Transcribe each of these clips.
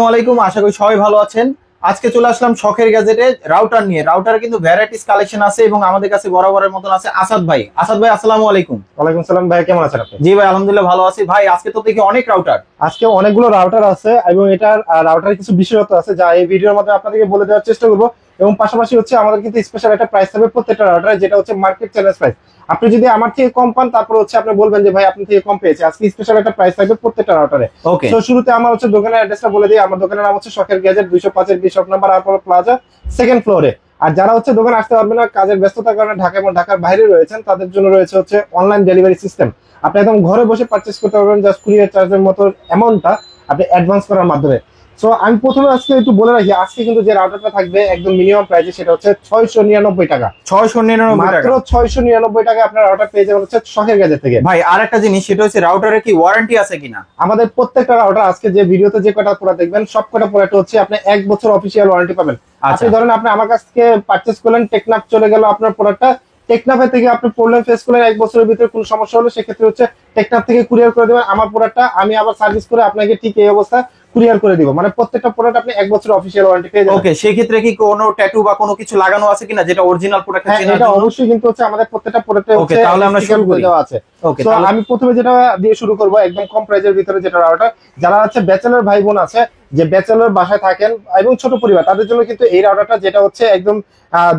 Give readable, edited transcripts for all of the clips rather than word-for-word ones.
আসসালামু আলাইকুম, আশা করি সবাই ভালো আছেন। আজকে চলে আসলাম শখের গ্যাজেটে রাউটার নিয়ে। রাউটারে কিন্তু ভ্যারাইটিস কালেকশন আছে এবং আমাদের কাছে বরাবরের মতন আছে আসাদ ভাই। আসাদ ভাই, আসসালামু আলাইকুম। ওয়ালাইকুম সালাম ভাই, কেমন আছেন আপনি? জি ভাই, আলহামদুলিল্লাহ ভালো আছি। ভাই আজকে তো দেখি অনেক রাউটার। আজকে অনেকগুলো রাউটার আছে এবং এটার রাউটারের কিছু বিশেষত্ব আছে যা এই ভিডিওর মধ্যে আপনাদেরকে বলে দেওয়ার চেষ্টা করবো। এবং পাশাপাশি হচ্ছে আমাদের কিন্তু স্পেশাল একটা প্রাইস থাকবে প্রত্যেকটা রাউটারে, যেটা হচ্ছে মার্কেট চ্যালেঞ্জ প্রাইস। আপনি যদি আমার থেকে কম পান তারপর হচ্ছে আপনি বলবেন যে ভাই আপনি থেকে কম পেয়েছে। আজকে স্পেশাল একটা প্রাইস থাকবে প্রত্যেকটা রাউটারে। ওকে, তো শুরুতে আমার হচ্ছে দোকানের অ্যাড্রেসটা বলে দিই। আমার দোকানের নাম হচ্ছে শখের গ্যাজেট, 205 বিশপ নাম্বার আরপর প্লাজা, সেকেন্ড ফ্লোরে। আর যারা হচ্ছে দোকানে আসতে পারবে না, কাজের ব্যস্ততার কারণে ঢাকা এবং ঢাকার বাইরে রয়েছেন, তাদের জন্য রয়েছে হচ্ছে অনলাইন ডেলিভারি সিস্টেম। আপনি একদম ঘরে বসে পারচেস করতে পারবেন জাস্ট কুরিয়ার চার্জের মতো অ্যামাউন্টটা আপনি অ্যাডভান্স করার মাধ্যমে। সো আমি প্রথমে আজকে একটু বলে রাখি, আজকে কিন্তু যে রাউটারটা থাকবে একদম মিনিমাম প্রাইসে সেটা হচ্ছে 699 টাকা। 699 মাত্র টাকা। 699 টাকা আপনার রাউটার পেয়ে যাবেন হচ্ছে শখের গ্যাজেট থেকে। ভাই আর একটা জিনিস, সেটা হচ্ছে রাউটারে কি ওয়ারেন্টি আছে কিনা? আমাদের প্রত্যেকটা রাউটার আজকে যে ভিডিওতে যে কটা প্রোডাক্ট দেখবেন সব কটা প্রোডাক্ট হচ্ছে আপনি 1 বছর অফিসিয়াল ওয়ারেন্টি পাবেন। আপনি ধরেন আপনি আমার কাছ থেকে পারচেস করলেন, টেকনাফ চলে গেল আপনার প্রোডাক্টটা, টেকনাফের থেকে আপনি প্রবলেম ফেস করলেন 1 বছরের ভিতরে কোনো সমস্যা হলে সেক্ষেত্রে হচ্ছে টেকনাফ থেকে কুরিয়ার করে দেবেন আমার প্রোডাক্টটা, আমি আবার সার্ভিস করে আপনাকে ঠিক এই অবস্থা কুরিয়ার করে দিব। মানে প্রত্যেকটা প্রোডাক্ট আপনি 1 বছর অফিসিয়াল ওয়ারেন্টি পেয়ে যাবেন। ওকে, সেই ক্ষেত্রে কি কোনো ট্যাটু বা কোনো কিছু লাগানো আছে কিনা যেটা অরিজিনাল প্রোডাক্ট হ্যাঁ, চেনার এটা জন্য? অবশ্যই কিন্তু হচ্ছে আমাদের প্রত্যেকটা প্রোডাক্টে ওকে, তাহলে আমরা শুরু করি। দেওয়া আছে। ওকে, তো আমি প্রথমে যেটা দিয়ে শুরু করব একদম কম প্রাইজের ভিতরে যেটা রাউটার, যারা হচ্ছে ব্যাচেলর ভাই বোন আছে, যে ব্যাচেলর বাসায় থাকেন এবং ছোট পরিবার, তাদের জন্য কিন্তু এই রাউটারটা যেটা হচ্ছে একদম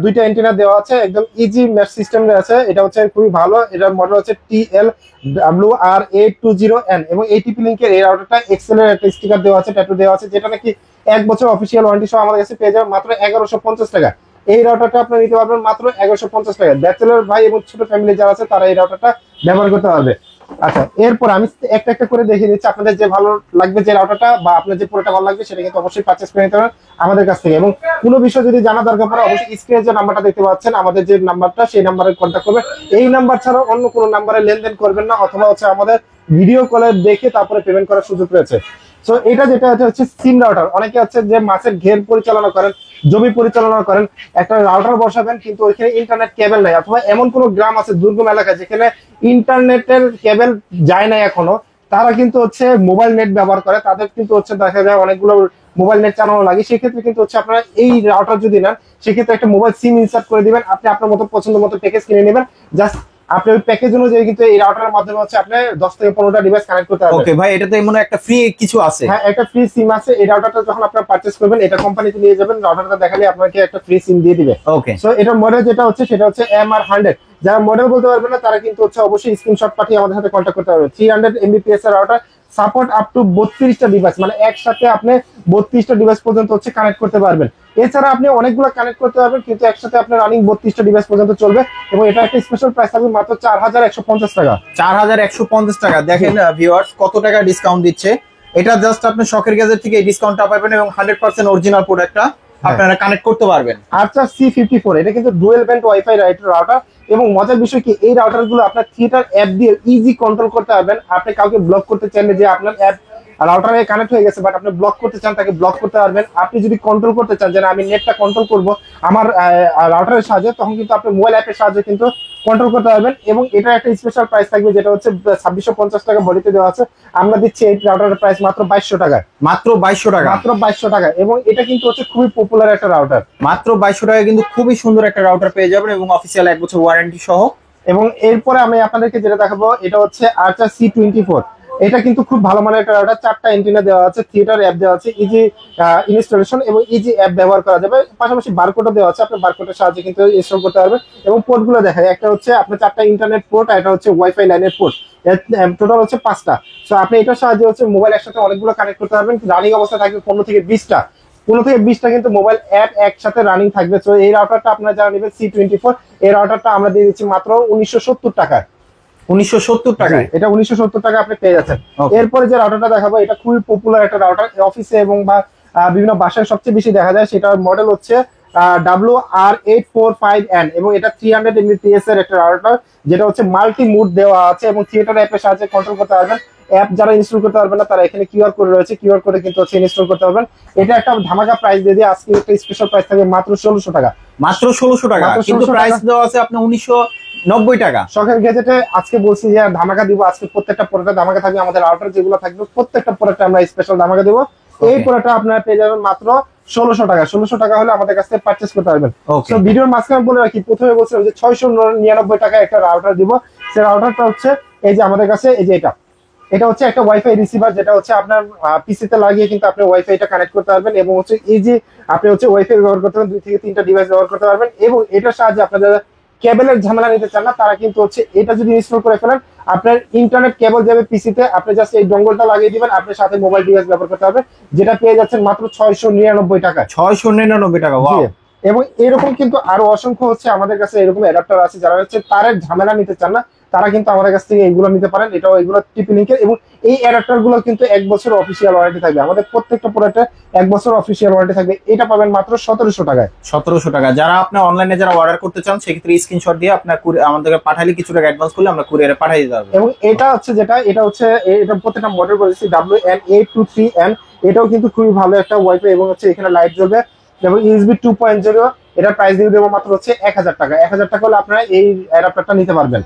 দুইটা অ্যান্টেনা দেওয়া আছে, একদম ইজি ম্যাচ সিস্টেম আছে। এটা হচ্ছে খুবই ভালো। এটার মডেল হচ্ছে TLWR820N এবং ATP লিংকের এই রাউটারটা এক্সেল এর একটা স্টিকার দেওয়া আছে, ট্যাটু দেওয়া আছে, যেটা নাকি 1 বছর অফিসিয়াল ওয়ারেন্টি সহ আমাদের কাছে পেয়ে যাবেন মাত্র 1150 টাকা। এই রাউটারটা আপনি নিতে পারবেন মাত্র 1150 টাকা। ব্যাচেলর ভাই এবং ছোট ফ্যামিলি যারা আছে তারা এই রাউটারটা ব্যবহার করতে পারবে। আচ্ছা, এরপর আমি একটা একটা করে দেখিয়ে দিচ্ছি। আপনাদের যে ভালো লাগবে যে রাউটারটা বা আপনার যে পুরোটা ভালো লাগবে সেটা কিন্তু অবশ্যই পারচেজ করে নিতে পারেন আমাদের কাছ থেকে। এবং কোনো বিষয় যদি জানা দরকার পড়ে অবশ্যই স্ক্রিনে যে নাম্বারটা দেখতে পাচ্ছেন আমাদের যে নাম্বারটা, সেই নাম্বারে কন্ট্যাক্ট করবেন। এই নাম্বার ছাড়া অন্য কোনো নাম্বারে লেনদেন করবেন না, অথবা হচ্ছে আমাদের ভিডিও কলে দেখে তারপরে পেমেন্ট করার সুযোগ রয়েছে। তো এটা যেটা হচ্ছে সিম রাউটার। অনেকে আছে যে মাছের ঘের পরিচালনা করেন, জমি পরিচালনা করেন, একটা রাউটার বসাবেন কিন্তু ওইখানে ইন্টারনেট কেবল নাই, অথবা এমন কোন গ্রাম আছে দুর্গম এলাকা যেখানে ইন্টারনেটের কেবল যায় না এখনো, তারা কিন্তু হচ্ছে মোবাইল নেট ব্যবহার করে। তাদের কিন্তু হচ্ছে দেখা যায় অনেকগুলো মোবাইল নেট চালানো লাগে। সেক্ষেত্রে কিন্তু হচ্ছে আপনারা এই রাউটার যদি নেন সেক্ষেত্রে একটা মোবাইল সিম ইনসার্ট করে দিবেন, আপনি আপনার মতো পছন্দ মতো প্যাকেজ কিনে নেবেন। জাস্ট আপনি ওই প্যাকেজ অনুযায়ী কিন্তু এই রাউটারের মাধ্যমে হচ্ছে আপনি 10 থেকে 15টা ডিভাইস কানেক্ট করতে পারবেন। ওকে ভাই, এটাতে মনে হয় একটা ফ্রি কিছু আছে। হ্যাঁ, একটা ফ্রি সিম আছে। এই রাউটারটা যখন আপনারা পারচেজ করবেন, এটা কোম্পানিতে নিয়ে যাবেন, রাউটারটা দেখালে আপনাকে একটা ফ্রি সিম দিয়ে দিবে। ওকে, সো এটার মডেল যেটা হচ্ছে সেটা হচ্ছে MR100। যারা মডেল বলতে পারবেন না তারা কিন্তু হচ্ছে অবশ্যই স্ক্রিনশট পাঠিয়ে আমাদের সাথে কন্ট্যাক্ট করতে পারবে। 300 MBPS এর রাউটার, সাপোর্ট আপ টু 32টা ডিভাইস, মানে একসাথে আপনি 32টা ডিভাইস পর্যন্ত হচ্ছে কানেক্ট করতে পারবেন। এছাড়া আপনি অনেকগুলো কানেক্ট করতে পারবেন কিন্তু একসাথে আপনার রানিং 32টা ডিভাইস পর্যন্ত চলবে। এবং এটা একটা স্পেশাল প্রাইস থাকবে মাত্র 4150 টাকা। 4150 টাকা। দেখেন ভিউয়ার্স কত টাকা ডিসকাউন্ট দিচ্ছে। এটা জাস্ট আপনি শখের গ্যাজেট থেকে এই ডিসকাউন্টটা পাবেন এবং 100% অরিজিনাল প্রোডাক্টটা আপনারা কানেক্ট করতে পারবেন। আর্চার C54 এটা কিন্তু ডুয়েল ব্যান্ড ওয়াইফাই রাউটার। এবং মজার বিষয় কি, এই রাউটার গুলো আপনার থিয়েটার অ্যাপ দিয়ে ইজি কন্ট্রোল করতে পারবেন। আপনি কাউকে ব্লক করতে চাইলে যে আপনার অ্যাপ রাউটারে কানেক্ট হয়ে গেছে বাট আপনি ব্লক করতে চান, তাকে ব্লক করতে পারবেন। আপনি যদি কন্ট্রোল করতে চান যে আমি নেটটা কন্ট্রোল করব আমার রাউটারের সাহায্যে, তখন কিন্তু আপনি মোবাইল অ্যাপের সাহায্যে কিন্তু কন্ট্রোল করতে পারবেন। এবং এটা একটা স্পেশাল প্রাইস থাকবে যেটা হচ্ছে 2650 টাকা বডিতে দেওয়া আছে। আমরা দিচ্ছি এই রাউটারের প্রাইস মাত্র 2200 টাকা। মাত্র 2200 টাকা। মাত্র 2200 টাকা। এবং এটা কিন্তু হচ্ছে খুবই পপুলার একটা রাউটার। মাত্র 2200 টাকা কিন্তু খুবই সুন্দর একটা রাউটার পেয়ে যাবেন এবং অফিসিয়াল 1 বছর ওয়ারেন্টি সহ। এবং এরপরে আমি আপনাদেরকে যেটা দেখাবো এটা হচ্ছে আর্চার C24। এটা কিন্তু খুব ভালো মানের একটা রাউটার। 4টা এন্টিনা দেওয়া আছে, থিয়েটার অ্যাপ দেওয়া আছে, ইজি ইনস্টলেশন এবং ইজি অ্যাপ ব্যবহার করা যাবে। পাশাপাশি বারকোডও দেওয়া আছে, আপনি বারকোডের সাহায্যে কিন্তু ইনস্টল করতে পারবেন। এবং পোর্টগুলো দেখায়, একটা হচ্ছে আপনার 4টা ইন্টারনেট পোর্ট, আর এটা হচ্ছে ওয়াইফাই লাইনের পোর্ট, টোটাল হচ্ছে 5টা। সো আপনি এটার সাহায্যে হচ্ছে মোবাইল একসাথে অনেকগুলো কানেক্ট করতে পারবেন। রানিং অবস্থা থাকবে 15 থেকে 20টা কিন্তু মোবাইল অ্যাপ একসাথে রানিং থাকবে। তো এই রাউটারটা আপনারা যারা নেবেন C24, এই রাউটারটা আমরা দিয়ে দিচ্ছি মাত্র 1970 টাকায়। 1970 টাকায় এটা 1970 টাকা আপনি পেয়ে যাচ্ছেন। এরপরে যে রাউটারটা দেখাবো এটা খুবই পপুলার একটা রাউটার, অফিসে এবং বা বিভিন্ন বাসায় সবচেয়ে বেশি দেখা যায়। সেটার মডেল হচ্ছে WR845N এবং এটা 300 MBPS এর একটা রাউটার, যেটা হচ্ছে মাল্টি মুড দেওয়া আছে এবং থিয়েটার অ্যাপের সাহায্যে কন্ট্রোল করতে পারবেন। অ্যাপ যারা ইনস্টল করতে পারবেন না তারা এখানে কিউআর কোড রয়েছে, কিউআর কোডে কিন্তু হচ্ছে ইনস্টল করতে পারবেন। এটা একটা ধামাকা প্রাইস দিয়ে দিয়ে আজকে একটা স্পেশাল প্রাইস থাকবে মাত্র 1600 টাকা। মাত্র 1600 টাকা, কিন্তু প্রাইস দেওয়া আছে আপনি 1990 টাকা। শখের গ্যাজেটে আজকে বলছি যে ধামাকা দিব। আজকে প্রত্যেকটা প্রোডাক্টে ধামাকা থাকবে। আমাদের রাউটার যেগুলো থাকবে প্রত্যেকটা প্রোডাক্টে আমরা স্পেশাল ধামাকা দেবো। এই প্রোডাক্টটা আপনারা পেয়ে যাবেন মাত্র 1600 টাকা। 1600 টাকা হলে আমাদের কাছ থেকে পারচেজ করতে পারবেন। তো ভিডিওর মাঝখানে বলে রাখি, প্রথমে বলছিলাম যে 699 টাকা একটা রাউটার দিব। সেই রাউটারটা হচ্ছে এই যে আমাদের কাছে এই যে এটা হচ্ছে একটা ওয়াইফাই রিসিভার, যেটা হচ্ছে আপনার পিসিতে লাগিয়ে কিন্তু আপনি ওয়াইফাইটা কানেক্ট করতে পারবেন, এবং হচ্ছে এই যে আপনি হচ্ছে ওয়াইফাই ব্যবহার করতে পারবেন, 2 থেকে 3টা ডিভাইস ব্যবহার করতে পারবেন। এবং এটার সাহায্যে আপনারা কেবলের ঝামেলা নিতে চান না, তারা কিন্তু হচ্ছে এটা যদি ইনস্টল করে ফেলেন, আপনার ইন্টারনেট কেবল যাবে পিসিতে, আপনি জাস্ট এই ডঙ্গলটা লাগিয়ে দিবেন, আপনার সাথে মোবাইল ডিভাইস ব্যবহার করতে হবে, যেটা পেয়ে যাচ্ছেন মাত্র 699 টাকা। 699 টাকা, ওয়াও। এবং এরকম কিন্তু আরো অসংখ্য হচ্ছে আমাদের কাছে এরকম অ্যাডাপ্টার আছে, যারা হচ্ছে তারের ঝামেলা নিতে চান না, তারা কিন্তু আমাদের কাছ থেকে এইগুলো নিতে পারেন। এটাও এগুলো টিপি লিংকের, এবং এই অ্যাডাপ্টার গুলো কিন্তু 1 বছর অফিসিয়াল ওয়ারেন্টি থাকবে। আমাদের প্রত্যেকটা প্রোডাক্টে 1 বছর অফিসিয়াল ওয়ারেন্টি থাকবে। এটা পাবেন মাত্র 1700 টাকায়। 1700 টাকা। যারা আপনি অনলাইনে যারা অর্ডার করতে চান, সেক্ষেত্রে স্ক্রিনশট দিয়ে আপনার আমাদেরকে পাঠালে কিছু টাকা অ্যাডভান্স করলে আমরা কুরিয়ারে পাঠিয়ে দিতে পারবো। এবং এটা হচ্ছে এটা প্রত্যেকটা মডেল বলেছি WN823N। এটাও কিন্তু খুবই ভালো একটা ওয়াইফাই, এবং হচ্ছে এখানে লাইট জ্বলবে, এবং USB 2.0। এটার প্রাইস দিয়ে দেবো মাত্র হচ্ছে 1000 টাকা। 1000 টাকা হলে আপনারা এই অ্যাডাপ্টারটা নিতে পারবেন।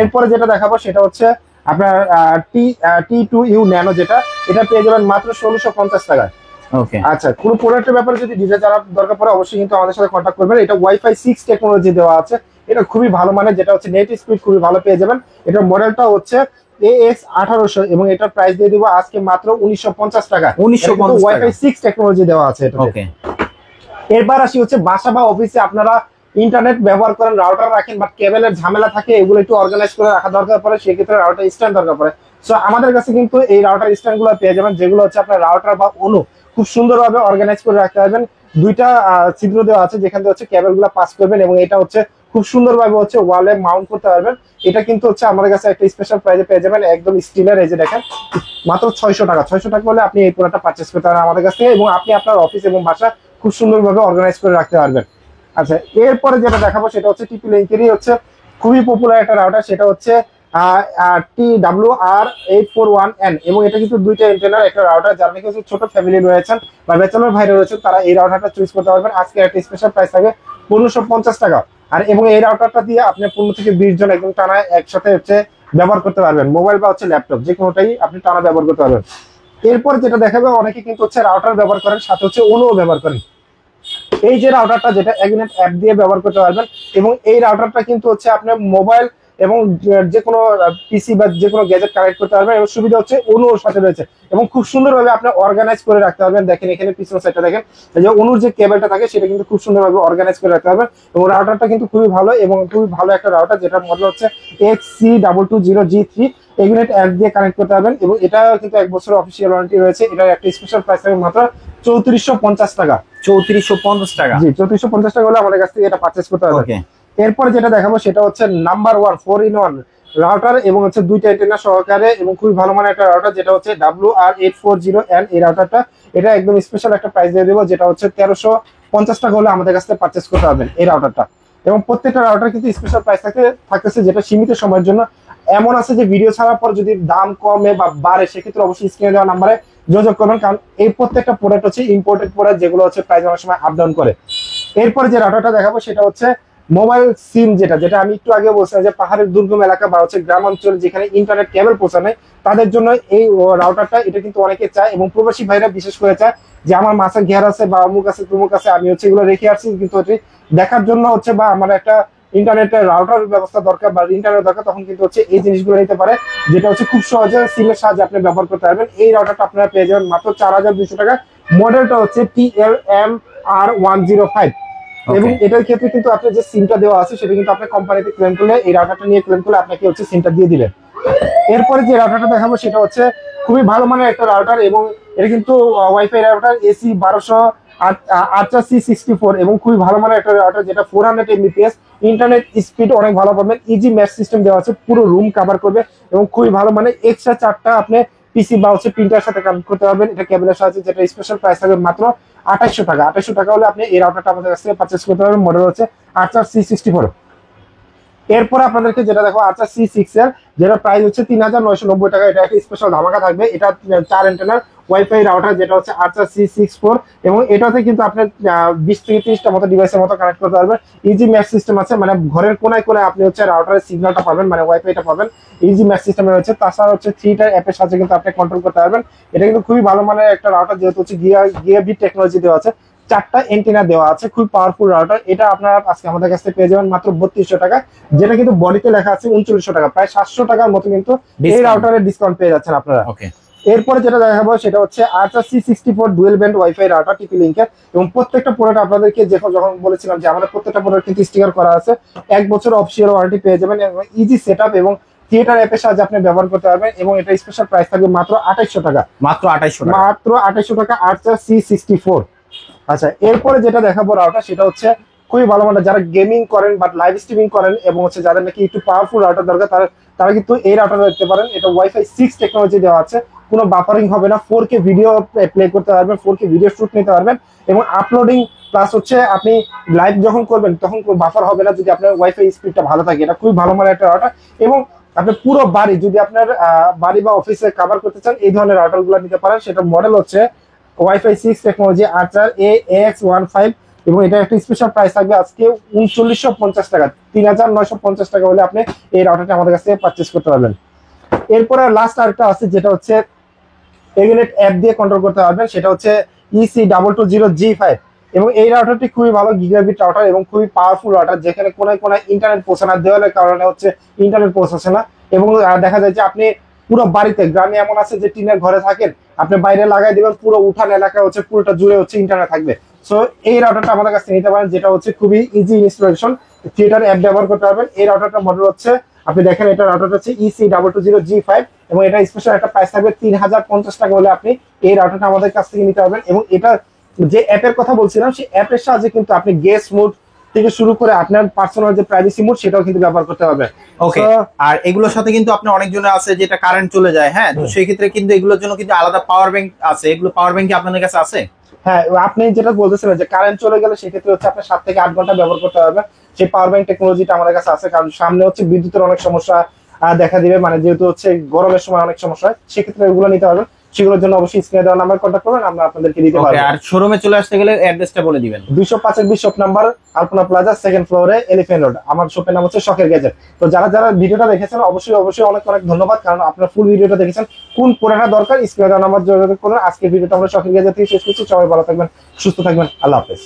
এরপরে যেটা দেখাবো সেটা হচ্ছে আপনার T2U ন্যানো, যেটা এটা পেয়ে যাবেন মাত্র 1650 টাকায়। ওকে, আচ্ছা, কোনো প্রোডাক্টের ব্যাপারে যদি ডিটেইলস জানার দরকার পড়ে, অবশ্যই কিন্তু আমাদের সাথে কন্ট্যাক্ট করবেন। এটা ওয়াইফাই 6 টেকনোলজি দেওয়া আছে, এটা খুবই ভালো মানের, যেটা হচ্ছে নেট স্পিড খুবই ভালো পেয়ে যাবেন। এটার মডেলটা হচ্ছে AX1800, এবং এটার প্রাইস দিয়ে দিব আজকে মাত্র 1950 টাকা। 1950 ওয়াইফাই 6 টেকনোলজি দেওয়া আছে এটা। ওকে, এরপর আসি হচ্ছে বাসা বা অফিসে আপনারা ইন্টারনেট ব্যবহার করেন, রাউটার রাখেন, বাট কেবলের ঝামেলা থাকে, এগুলো একটু অর্গানাইজ করে রাখা দরকার পড়ে, সেক্ষেত্রে রাউটার স্ট্যান্ড দরকার পড়ে। সো আমাদের কাছে কিন্তু এই রাউটার স্ট্যান্ড গুলো পেয়ে যাবেন, যেগুলো হচ্ছে আপনার রাউটার বা অনু খুব সুন্দরভাবে অর্গানাইজ করে রাখতে পারবেন। 2টা ছিদ্র দেওয়া আছে যেখান থেকে হচ্ছে কেবল গুলো পাস করবেন, এবং এটা হচ্ছে খুব সুন্দরভাবে হচ্ছে ওয়ালে মাউন্ট করতে পারবেন। এটা কিন্তু হচ্ছে আমাদের কাছে একটা স্পেশাল প্রাইসে পেয়ে যাবেন, একদম স্টিলের। এই যে দেখেন, মাত্র 600 টাকা। 600 টাকা হলে আপনি এই প্রোডাক্টটা পারচেস করতে পারেন আমাদের কাছ থেকে, এবং আপনি আপনার অফিস এবং বাসা খুব সুন্দরভাবে অর্গানাইজ করে রাখতে পারবেন। আচ্ছা, এরপরে যেটা দেখাবো সেটা হচ্ছে টিপি লিংকেরই হচ্ছে খুবই পপুলার একটা রাউটার, সেটা হচ্ছে TWR841N, এবং এটা কিন্তু 2টা এন্টেনার একটা রাউটার। যারা নাকি হচ্ছে ছোট ফ্যামিলি রয়েছেন বা ব্যাচেলর ভাইরা রয়েছেন, তারা এই রাউটারটা চুজ করতে পারবেন। আজকে একটা স্পেশাল প্রাইস থাকবে 1550 টাকা। আর এবং এই রাউটারটা দিয়ে আপনি 15 থেকে 20 জন একদম টানা একসাথে হচ্ছে ব্যবহার করতে পারবেন, মোবাইল বা হচ্ছে ল্যাপটপ যে কোনোটাই আপনি টানা ব্যবহার করতে পারবেন। এরপর যেটা দেখাবে, অনেকে কিন্তু হচ্ছে রাউটার ব্যবহার করেন, সাথে হচ্ছে অনুও ব্যবহার করেন। এই যে রাউটারটা, যেটা এগনেট অ্যাপ দিয়ে ব্যবহার করতে পারবেন, এবং এই রাউটারটা কিন্তু হচ্ছে আপনার মোবাইল এবং যে কোনো পিসি বা যে কোনো গ্যাজেট কানেক্ট করতে পারবেন, এবং সুবিধা হচ্ছে অনুর সাথে রয়েছে, এবং খুব সুন্দরভাবে আপনি অর্গানাইজ করে রাখতে পারবেন। দেখেন এখানে পিছনের সাইডটা দেখেন, যে অনুর যে কেবলটা থাকে সেটা কিন্তু খুব সুন্দরভাবে অর্গানাইজ করে রাখতে পারবেন। এবং রাউটারটা কিন্তু খুবই ভালো, এবং খুবই ভালো একটা রাউটার, যেটার মডেল হচ্ছে XC220G3। এগনেট অ্যাপ দিয়ে কানেক্ট করতে পারবেন, এবং এটা কিন্তু 1 বছর অফিসিয়াল ওয়ারেন্টি রয়েছে। এটা একটা স্পেশাল প্রাইস থাকবে মাত্র 3450 টাকা। 3450 টাকা। জি, 3450 টাকা হলে আমাদের কাছ থেকে এটা পারচেজ করতে পারবেন। এরপর যেটা দেখাবো সেটা হচ্ছে নাম্বার 1 4-in-1 রাউটার, এবং হচ্ছে 2টা অ্যান্টেনা সহকারে, এবং খুবই ভালো মানের একটা রাউটার, যেটা হচ্ছে WR840N। এই রাউটারটা এটা একদম স্পেশাল একটা প্রাইস দিয়ে দেবো, যেটা হচ্ছে 1350 টাকা হলে আমাদের কাছ থেকে পারচেজ করতে পারবেন এই রাউটারটা। এবং প্রত্যেকটা রাউটার কিন্তু স্পেশাল প্রাইস থাকতেছে, যেটা সীমিত সময়ের জন্য। এমন আছে যে ভিডিও ছাড়ার পর যদি দাম কমে বা বাড়ে, সেক্ষেত্রে অবশ্যই স্ক্রিনে দেওয়া নাম্বারে যোগাযোগ করবেন, কারণ এই প্রত্যেকটা প্রোডাক্ট হচ্ছে ইম্পোর্টেড প্রোডাক্ট, যেগুলো হচ্ছে প্রাইস অনেক সময় আপ ডাউন করে। এরপর যে রাউটারটা দেখাবো সেটা হচ্ছে মোবাইল সিম, যেটা আমি একটু আগে বলছিলাম যে পাহাড়ের দুর্গম এলাকা বা হচ্ছে গ্রাম অঞ্চলে যেখানে ইন্টারনেট কেবল পৌঁছায়, তাদের জন্য এই রাউটারটা এটা কিন্তু অনেকে চায়, এবং প্রবাসী ভাইরা বিশেষ করে চায় যে আমার মাছের ঘের আছে বা অমুক আছে তুমুক আছে, আমি হচ্ছে এগুলো রেখে আসছি, কিন্তু দেখার জন্য হচ্ছে বা আমার একটা ইন্টারনেটের রাউটার ব্যবস্থা দরকার বা ইন্টারনেট দরকার, তখন কিন্তু হচ্ছে এই জিনিসগুলো নিতে পারে, যেটা হচ্ছে খুব সহজে সিমের সাহায্যে আপনি ব্যবহার করতে পারবেন। এই রাউটারটা আপনারা পেয়ে যাবেন মাত্র 4200 টাকা। মডেলটা হচ্ছে TLMR105, এবং এটার ক্ষেত্রে কিন্তু আপনার যে সিমটা দেওয়া আছে সেটা কিন্তু আপনি কোম্পানিতে ক্লেম করলে, এই রাউটারটা নিয়ে ক্লেম করলে আপনাকে হচ্ছে সিমটা দিয়ে দিবেন। এরপরে যে রাউটারটা দেখাবো সেটা হচ্ছে খুবই ভালো মানের একটা রাউটার, এবং এটা কিন্তু ওয়াইফাই রাউটার AC1200C64, এবং খুবই ভালো মানের একটা রাউটার, যেটা 400 Mbps ইন্টারনেট স্পিড অনেক ভালো পাবেন। ইজি ম্যাচ সিস্টেম দেওয়া আছে, পুরো রুম কভার করবে, এবং খুবই ভালো মানে এক্সট্রা 4টা আপনি পিসি বা হচ্ছে প্রিন্টার সাথে কানেক্ট করতে পারবেন এটা কেবলের সাহায্যে, যেটা স্পেশাল প্রাইস থাকবে মাত্র 2800 টাকা। 2800 টাকা হলে আপনি এই রাউটারটা আমাদের কাছ থেকে পারচেজ করতে পারবেন। মডেল হচ্ছে 84C64। এরপর আপনাদেরকে যেটা দেখো আচ্ছা C6 এর, যেটা প্রাইস হচ্ছে 3990 টাকা। এটা একটা স্পেশাল ধামাকা থাকবে। এটা 4 অ্যান্টেনার ওয়াইফাই রাউটার, যেটা হচ্ছে আচ্ছা C64, এবং এটাতে কিন্তু আপনি 20 থেকে 30টা মতো ডিভাইসের মতো কানেক্ট করতে পারবেন। ইজি ম্যাচ সিস্টেম আছে, মানে ঘরের কোনায় কোনায় আপনি হচ্ছে রাউটারের সিগন্যালটা পাবেন, মানে ওয়াইফাইটা পাবেন। ইজি ম্যাচ সিস্টেম রয়েছে। তাছাড়া হচ্ছে 3টা অ্যাপের সাথে কিন্তু আপনি কন্ট্রোল করতে পারবেন। এটা কিন্তু খুবই ভালো মানের একটা রাউটার, যেহেতু হচ্ছে গিগাবিট টেকনোলজি দেওয়া আছে, 4টা এন্টিনা দেওয়া আছে, খুব পাওয়ারফুল রাউটার। এটা আপনারা আজকে আমাদের কাছ থেকে পেয়ে যাবেন মাত্র 3200 টাকা, যেটা কিন্তু বডিতে লেখা আছে 3900 টাকা, প্রায় 700 টাকার মতো কিন্তু এই রাউটারের ডিসকাউন্ট পেয়ে যাচ্ছেন আপনারা। ওকে, এরপরে যেটা দেখাবো সেটা হচ্ছে আর্চার C64 dual band wifi router টিপি লিংকের, এবং প্রত্যেকটা প্রোডাক্ট আপনাদেরকে যখন বলেছিলাম যে আমাদের প্রত্যেকটা প্রোডাক্ট কিন্তু স্টিকার করা আছে, 1 বছর অফিসিয়াল ওয়ারেন্টি পেয়ে যাবেন, এবং ইজি সেটআপ এবং থিয়েটার অ্যাপের সাহায্যে আপনি ব্যবহার করতে পারবেন। এবং এটা স্পেশাল প্রাইস থাকবে মাত্র 2800 টাকা, মাত্র 2800 টাকা। মাত্র 2800 টাকা আর্চার C64। আচ্ছা, এরপরে যেটা দেখাবো রাউটার সেটা হচ্ছে খুবই ভালো মানের, যারা গেমিং করেন বা লাইভ স্ট্রিমিং করেন, এবং হচ্ছে যাদের নাকি একটু পাওয়ারফুল রাউটার দরকার, তারা কিন্তু এই রাউটার দেখতে পারেন। এটা ওয়াইফাই 6 টেকনোলজি দেওয়া আছে, কোনো বাফারিং হবে না, 4K ভিডিও প্লে করতে পারবেন, 4K ভিডিও শুট নিতে পারবেন, এবং আপলোডিং প্লাস হচ্ছে আপনি লাইভ যখন করবেন তখন বাফার হবে না যদি আপনার ওয়াইফাই স্পিডটা ভালো থাকে। এটা খুবই ভালো মানের একটা রাউটার, এবং আপনি পুরো বাড়ি যদি আপনার বাড়ি বা অফিসে কভার করতে চান, এই ধরনের রাউটার গুলো নিতে পারেন। সেটা মডেল হচ্ছে ওয়াইফাই 6 টেকনোলজি আর্চার AX15, এবং এটা একটা স্পেশাল প্রাইস থাকবে আজকে 3950 টাকা, 3950 টাকা হলে আপনি এই রাউটারটা আমাদের কাছ থেকে পারচেজ করতে পারবেন। এরপরে লাস্ট আরেকটা আছে, যেটা হচ্ছে এগনেট অ্যাপ দিয়ে কন্ট্রোল করতে পারবেন, সেটা হচ্ছে EC220G5, এবং এই রাউটারটি খুবই ভালো গিগাবিট রাউটার এবং খুবই পাওয়ারফুল রাউটার, যেখানে কোনায় কোনায় ইন্টারনেট পৌঁছে না, দেওয়ালের কারণে হচ্ছে ইন্টারনেট পৌঁছাচ্ছে না। এবং দেখা যায় যে আপনি পুরো বাড়িতে, গ্রামে এমন আছে যে টিনের ঘরে থাকেন, আপনি বাইরে লাগাই দিবেন, পুরো উঠান এলাকা হচ্ছে পুরোটা জুড়ে হচ্ছে ইন্টারনেট থাকবে। সো এই রাউটারটা আমাদের কাছে নিতে পারেন, যেটা হচ্ছে খুবই ইজি ইনস্টলেশন, থিয়েটার অ্যাপ ব্যবহার করতে পারবেন। এই রাউটারটা মডেল হচ্ছে, আপনি দেখেন এটা রাউটারটা হচ্ছে EC220G5, এবং এটা স্পেশাল একটা প্রাইস থাকবে 3050 টাকা হলে আপনি এই রাউটারটা আমাদের কাছ থেকে নিতে পারবেন। এবং এটা যে অ্যাপের কথা বলছিলাম, সেই অ্যাপের সাহায্যে কিন্তু আপনি গেস্ট মোড থেকে শুরু করে আপনার পার্সোনাল যে প্রাইভেসি মোড সেটাও কিন্তু ব্যবহার করতে পারবেন। ওকে, আর এগুলোর সাথে কিন্তু আপনি অনেকজনের আছে যেটা কারেন্ট চলে যায়, হ্যাঁ, তো সেই ক্ষেত্রে কিন্তু এগুলোর জন্য কিন্তু আলাদা পাওয়ার ব্যাংক আছে। এগুলো পাওয়ার ব্যাংক কি আপনাদের কাছে আছে? হ্যাঁ, আপনি যেটা বলতেছিলেন যে কারেন্ট চলে গেলে সেক্ষেত্রে হচ্ছে আপনি 7 থেকে 8 ঘন্টা ব্যবহার করতে পারবেন, সেই পাওয়ার ব্যাংক টেকনোলজিটা আমাদের কাছে আছে। কারণ সামনে হচ্ছে বিদ্যুতের অনেক সমস্যা দেখা দিবে, মানে যেহেতু হচ্ছে গরমের সময় অনেক সমস্যা হয়, সেক্ষেত্রে এগুলো নিতে পারবেন। সেগুলোর জন্য অবশ্যই স্ক্রিনে দেওয়া নাম্বার কন্ট্যাক্ট করবেন, আমরা আপনাদেরকে দিতে পারবো। আর শোরুমে চলে আসতে গেলে অ্যাড্রেসটা বলে দিবেন। 205 শপ নাম্বার, আলপনা প্লাজা, 2nd ফ্লোরে, এলিফ্যান্ট রোড। আমার শপের নাম হচ্ছে শখের গ্যাজেট। তো যারা যারা ভিডিওটা দেখেছেন অবশ্যই অনেক অনেক ধন্যবাদ, কারণ আপনারা ফুল ভিডিওটা দেখেছেন। কোন পুরোটা দরকার স্ক্রিনে দেওয়া নাম্বার যোগাযোগ করুন। আজকের ভিডিওটা আমরা শখের গ্যাজেট থেকে শেষ করছি। সবাই ভালো থাকবেন, সুস্থ থাকবেন, আল্লাহ হাফেজ।